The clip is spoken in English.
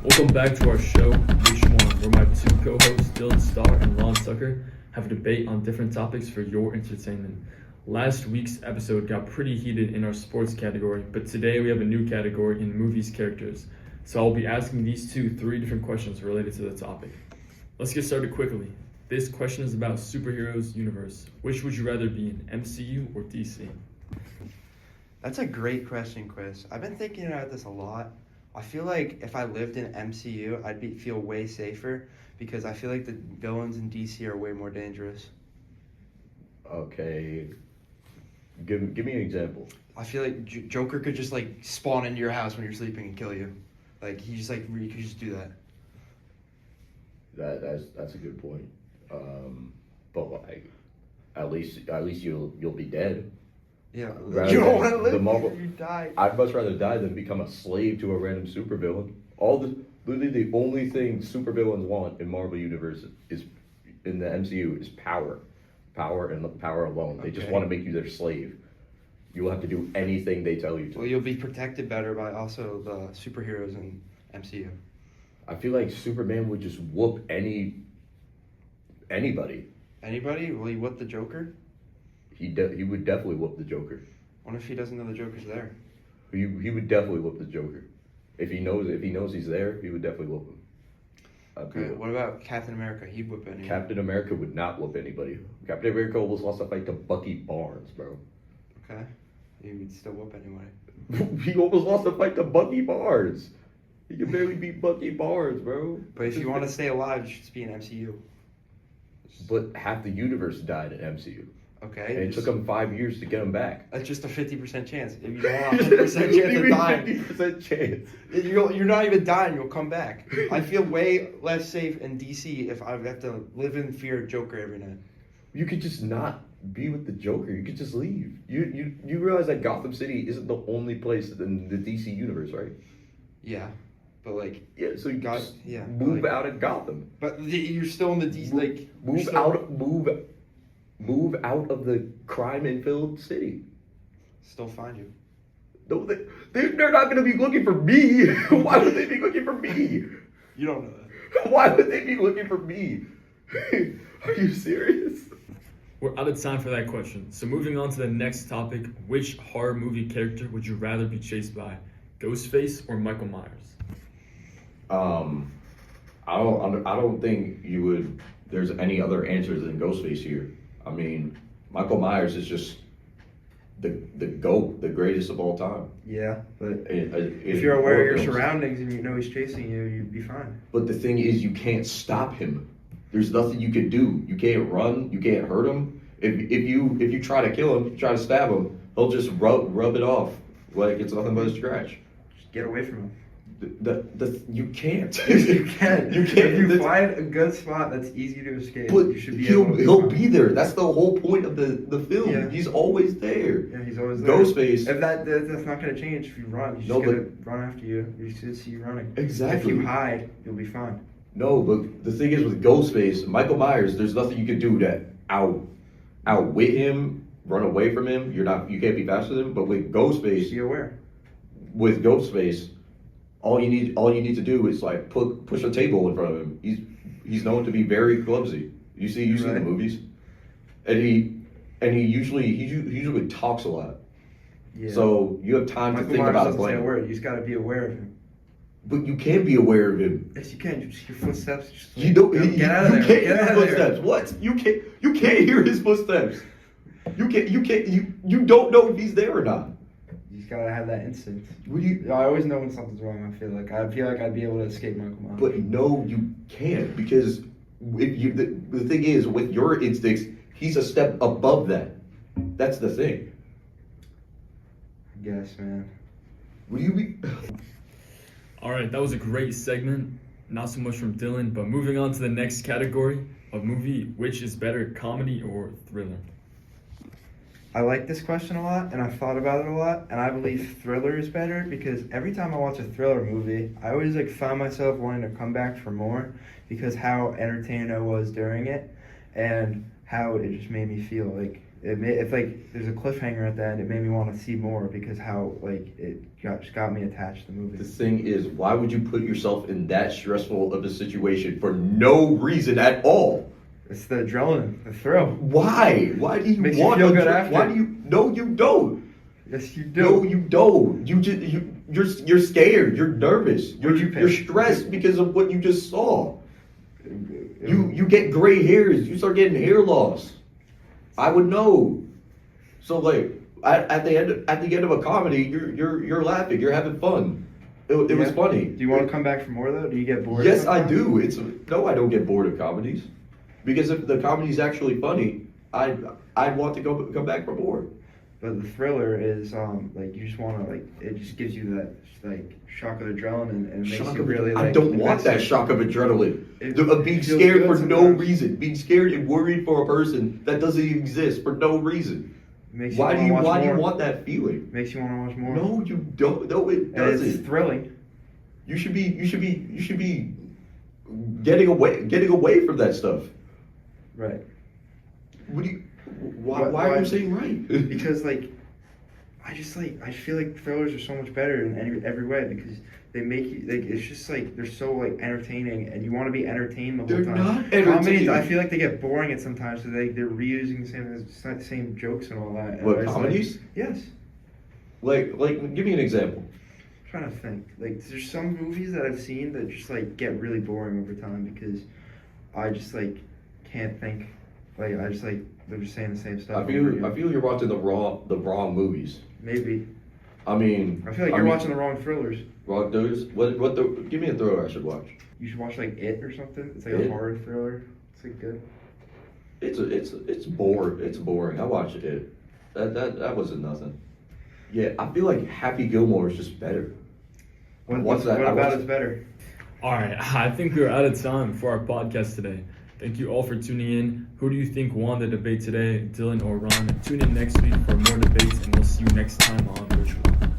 Welcome back to our show, Wish One, where my two co-hosts, Dylan Starr and Ron Sucker, have a debate on different topics for your entertainment. Last week's episode got pretty heated in our sports category, but today we have a new category in movies characters. So I'll be asking these three different questions related to the topic. Let's get started quickly. This question is about superheroes universe. Which would you rather be in, MCU or DC? That's a great question, Chris. I've been thinking about this a lot. I feel like if I lived in MCU, I'd feel way safer because I feel like the villains in DC are way more dangerous. Okay, give me an example. I feel like Joker could just like spawn into your house when you're sleeping and kill you. Like he just like he could just do that. That's a good point. But like, at least you'll be dead. Yeah, Rather you don't than want to live. the Marvel- You die. I'd much rather die than become a slave to a random supervillain. Literally the only thing supervillains want in Marvel Universe is in the MCU is power and power alone. They just want to make you their slave. You will have to do anything they tell you to. Well, you'll be protected better by also the superheroes in MCU. I feel like Superman would just whoop anybody. Anybody? Will he whip the Joker? He would definitely whoop the Joker. What if he doesn't know the Joker's there? He would definitely whoop the Joker. If he knows he's there, he would definitely whoop him. Okay, what about Captain America? He'd whip anyone. Captain America would not whoop anybody. Captain America almost lost a fight to Bucky Barnes, bro. Okay. He would still whip anybody. He almost lost a fight to Bucky Barnes. He could barely beat Bucky Barnes, bro. But if you want to stay alive, you should just be in MCU. But half the universe died at MCU. Okay. And it took him 5 years to get him back. That's just a 50% chance. If you don't have a 50% chance of dying, 50% chance. you're not even dying, you'll come back. I feel way less safe in DC if I have to live in fear of Joker every night. You could just not be with the Joker. You could just leave. You realize that Gotham City isn't the only place in the DC universe, right? Yeah. But like, Yeah, so you God, just yeah, move like, out of Gotham. but you're still in the DC. Like, Move out of the crime-filled city. still find you. No, they're not going to be looking for me. Why would they be looking for me? You don't know that. Why would they be looking for me? Are you serious? We're out of time for that question. So moving on to the next topic, which horror movie character would you rather be chased by? Ghostface or Michael Myers? I don't think there's any other answers than Ghostface here. I mean, Michael Myers is just the GOAT, the greatest of all time. Yeah, but If you're aware of your surroundings and you know he's chasing you, you'd be fine. But the thing is, you can't stop him. There's nothing you can do. You can't run. You can't hurt him. If you try to kill him, try to stab him, he'll just rub it off like it's nothing but a scratch. Just get away from him. You can't. You can. You can't. If you find a good spot that's easy to escape, But you should be able to he'll be there. That's the whole point of the film. Yeah. He's always there. Yeah, he's always there. Ghostface. If that's not going to change if you run. He's just going to run after you. You should see you running. Exactly. If you hide, you'll be fine. No, but the thing is with Ghostface, Michael Myers, there's nothing you can do to outwit him, run away from him. You can't be faster than him. But with Ghostface, Be aware. With Ghostface, all you need to do is like push a table in front of him. He's known to be very clumsy. You see the movies, and he usually talks a lot. Yeah. So you have time Michael to think Myers about a doesn't say a plan. word. You just got to be aware of him. But you can be aware of him. Yes, you can. Just your footsteps. Just You don't. get out of there. You can't Get hear out his of there. footsteps. What? You can't hear his footsteps. You don't know if he's there or not. You just gotta have that instinct. What do you? I always know when something's wrong. I feel like I'd be able to escape Michael Myers. But no, you can't because the thing is with your instincts, he's a step above that. That's the thing. I guess, man. What do you mean? All right, that was a great segment. Not so much from Dylan, but moving on to the next category of movie, which is better, comedy or thriller? I like this question a lot, and I've thought about it a lot, and I believe thriller is better because every time I watch a thriller movie, I always find myself wanting to come back for more because how entertained I was during it, and how it just made me feel. if like there's a cliffhanger at the end, it made me want to see more because how like it just got me attached to the movie. The thing is, why would you put yourself in that stressful of a situation for no reason at all? It's the adrenaline, the thrill. Why? Why do you Makes want you feel to? good after. Why do you? No, you don't. Yes, you do. No, you don't. You're scared. You're nervous. What'd you pick? You're stressed because of what you just saw. You get gray hairs. You start getting hair loss. I would know. So like at the end of a comedy, you're laughing. You're having fun. It was funny. Do you want to come back for more though? Do you get bored? Yes, I sometimes? do. No, I don't get bored of comedies, because if the comedy's actually funny, I'd want to come back for more. But the thriller is like you just want to like it just gives you that like shock of adrenaline and it makes Shock you of really like. I don't want that invested. shock of adrenaline. It Being feels scared good for no sometimes. reason. Being scared and worried for a person that doesn't even exist for no reason. Makes Why do wanna you watch more. want that feeling? Makes you want to watch more. No, you don't. No, it And doesn't. it's thrilling. You should be getting away from that stuff. Right. What do you? Why Why- are you saying right? Because like I feel like thrillers are so much better in every way because they make you like it's just like they're so like entertaining and you want to be entertained the whole They're time. not entertaining. Comedies, I feel like they get boring at sometimes, so they're reusing the same jokes and all that. And What, it's like- comedies? yes. Like, give me an example. I'm trying to think. Like there's some movies that I've seen that just like get really boring over time because I just like can't think. Like I just like they're just saying the same stuff. I feel you're watching the wrong movies. Maybe. I mean, I feel like you're watching the wrong thrillers. wrong dudes. Give me a thriller I should watch. You should watch like It or something. It's like It? a horror thriller. It's like good. It's bored. It's boring. I watched it. That wasn't nothing. Yeah, I feel like Happy Gilmore is just better. What What's that? about is better? All right, I think we're out of time for our podcast today. Thank you all for tuning in. Who do you think won the debate today, Dylan or Ron? Tune in next week for more debates, and we'll see you next time on Ritual.